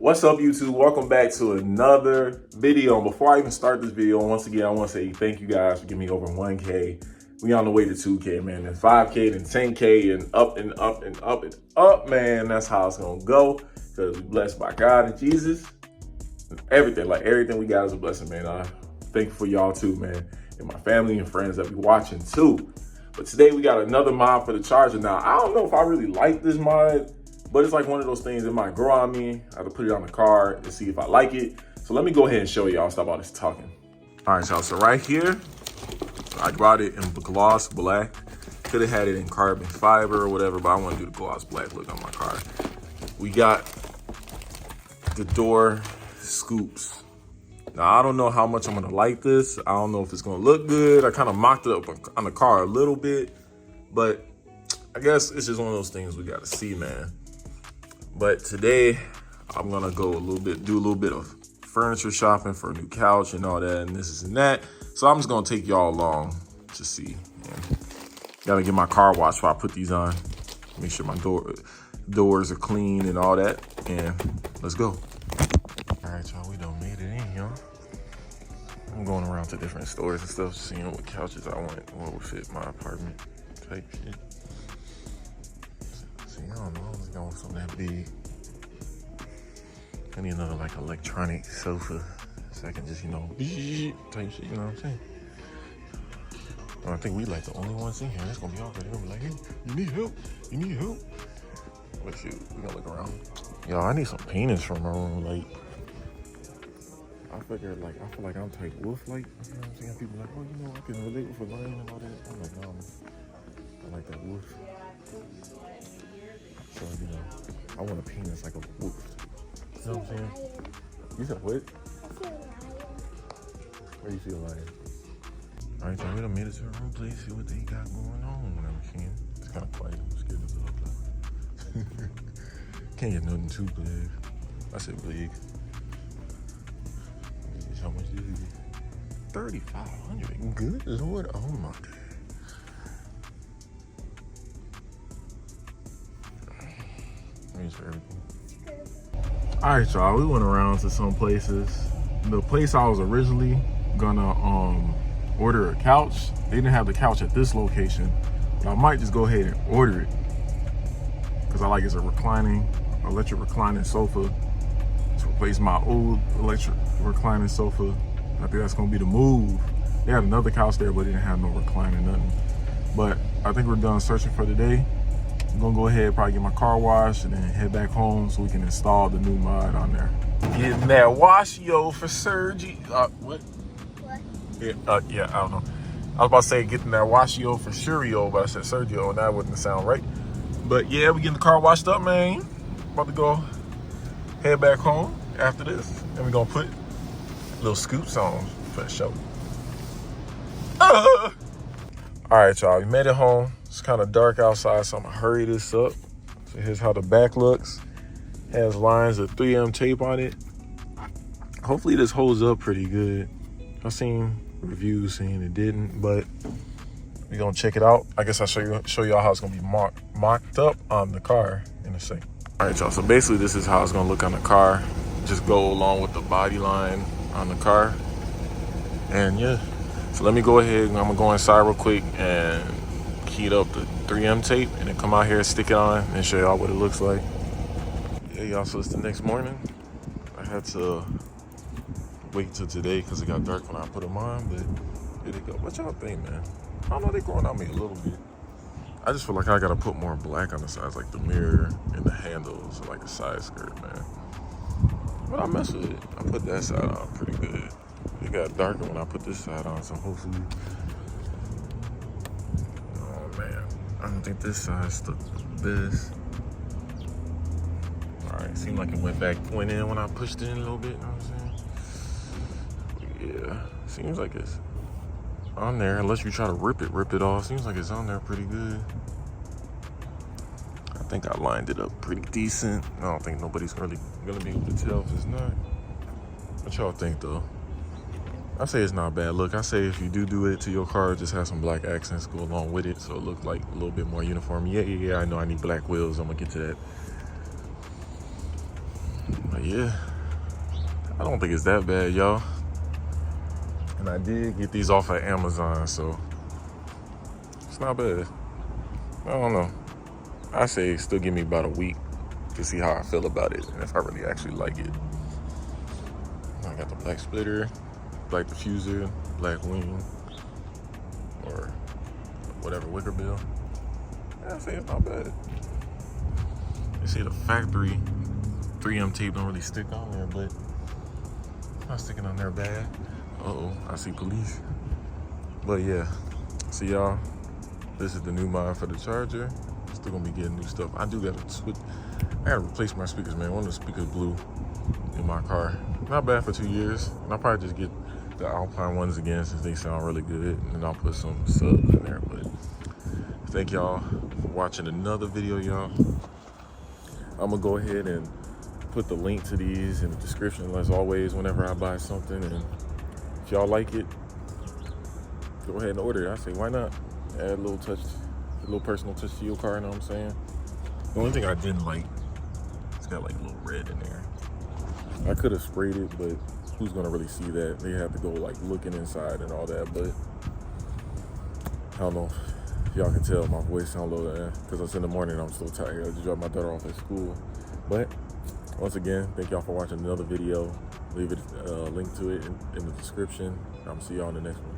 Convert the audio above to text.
What's up, YouTube? Welcome back to another video. Before I even start this video, once again, I want to say thank you guys for giving me over 1K. We on the way to 2K, man. Then 5K, then 10K, and up and up and up and up, man. That's how it's gonna go. Because we're blessed by God and Jesus. And everything, like everything we got is a blessing, man. I thank you for y'all too, man. And my family and friends that be watching too. But today we got another mod for the Charger. Now, I don't know if I really like this mod, but it's like one of those things that might grow on me. I have to put it on the car and see if I like it. So let me go ahead and show y'all. Stop all this talking. All right, y'all. So right here, I brought it in gloss black. Could have had it in carbon fiber or whatever, but I want to do the gloss black look on my car. We got the door scoops. Now, I don't know how much I'm going to like this. I don't know if it's going to look good. I kind of mocked it up on the car a little bit, but I guess it's just one of those things we got to see, man. But today, I'm gonna go do a little bit of furniture shopping for a new couch and all that, and this and that. So I'm just gonna take y'all along to see. Gotta get my car washed before I put these on. Make sure my doors are clean and all that. And let's go. All right, y'all, we done made it in here. I'm going around to different stores and stuff, seeing what couches I want, what would fit my apartment type shit. I don't know, I'm just going with something that big. I need another like electronic sofa so I can just, type shit, you know what I'm saying? I think we like the only ones in here. That's gonna be awkward. They're gonna be like, hey, you need help? You need help? But shoot, we gonna look around. Yo, I need some paintings from my room. Like, I feel like I'm type wolf-like. You know what I'm saying? People like, oh, I can relate with a lion and all that. I'm like, no, I like that wolf. So, I want a penis like a wolf. You know what I'm saying? You said what? Where you see a lion? All right, y'all, we done made it to the room. Please see what they got going on. It's kind of quiet. I'm scared of the dog. Can't get nothing too big. I said big. How much is it? $3,500. Good Lord, oh my God. For everything. All right, y'all, we went around to some places. The place I was originally gonna order a couch, they didn't have the couch at this location, but I might just go ahead and order it because I like it's a electric reclining sofa to replace my old electric reclining sofa. I think that's gonna be the move. They had another couch there, but they didn't have no recliner, nothing. But I think we're done searching for today. I'm gonna go ahead, probably get my car washed and then head back home so we can install the new mod on there. Getting that washio for Sergio. What? What? Yeah, I don't know. I was about to say getting that washio for Shurio, but I said Sergio and that wouldn't sound right. But yeah, we getting the car washed up, man. About to go head back home after this. And we're gonna put little scoops on for the show. All right, y'all, we made it home. It's kind of dark outside, so I'm gonna hurry this up. So here's how the back looks. Has lines of 3M tape on it. Hopefully this holds up pretty good. I've seen reviews saying it didn't, but we're gonna check it out. I guess I'll show y'all how it's gonna be mocked up on the car in a second. All right, y'all, so basically this is how it's gonna look on the car. Just go along with the body line on the car. And yeah, so let me go ahead and I'm gonna go inside real quick and heat up the 3M tape and then come out here, stick it on, and show y'all what it looks like. Yeah, y'all, so it's the next morning. I had to wait till today because it got dark when I put them on, but here they go. What y'all think, man? I don't know, they growing on me a little bit. I just feel like I gotta put more black on the sides, like the mirror and the handles, like the side skirt, man. But I mess with it. I put that side on pretty good. It got darker when I put this side on, so hopefully. I don't think this side's the best. All right, seemed like it went in when I pushed it in a little bit, you know what I'm saying? Yeah, seems like it's on there, unless you try to rip it off. Seems like it's on there pretty good. I think I lined it up pretty decent. I don't think nobody's really gonna be able to tell if it's not. What y'all think though? I say it's not a bad look. I say if you do it to your car, just have some black accents go along with it so it look like a little bit more uniform. Yeah, I know I need black wheels. I'm gonna get to that. But yeah, I don't think it's that bad, y'all. And I did get these off of Amazon, so it's not bad. I don't know. I say still give me about a week to see how I feel about it and if I really actually like it. I got the black splitter, black diffuser, black wing, or whatever wicker bill. I say it's not bad. They say the factory 3M tape don't really stick on there, but it's not sticking on there bad. Uh-oh, I see police. But yeah, see y'all, this is the new mod for the charger. Still gonna be getting new stuff. I do gotta switch. I gotta replace my speakers, man. One of the speakers blew in my car. Not bad for 2 years. And I'll probably just get the Alpine ones again since they sound really good. And then I'll put some subs in there. But thank y'all for watching another video, y'all. I'm gonna go ahead and put the link to these in the description as always whenever I buy something. And if y'all like it, go ahead and order it. I say, why not? Add a little touch, a little personal touch to your car, you know what I'm saying? The only thing I didn't like, it's got like a little red in there. I could have sprayed it, but who's gonna really see that? They have to go like looking inside and all that, but I don't know if y'all can tell my voice sound low because it's in the morning, I'm so tired. I just dropped my daughter off at school. But once again, thank y'all for watching another video. Leave it link to it in the description. I'm gonna see y'all in the next one.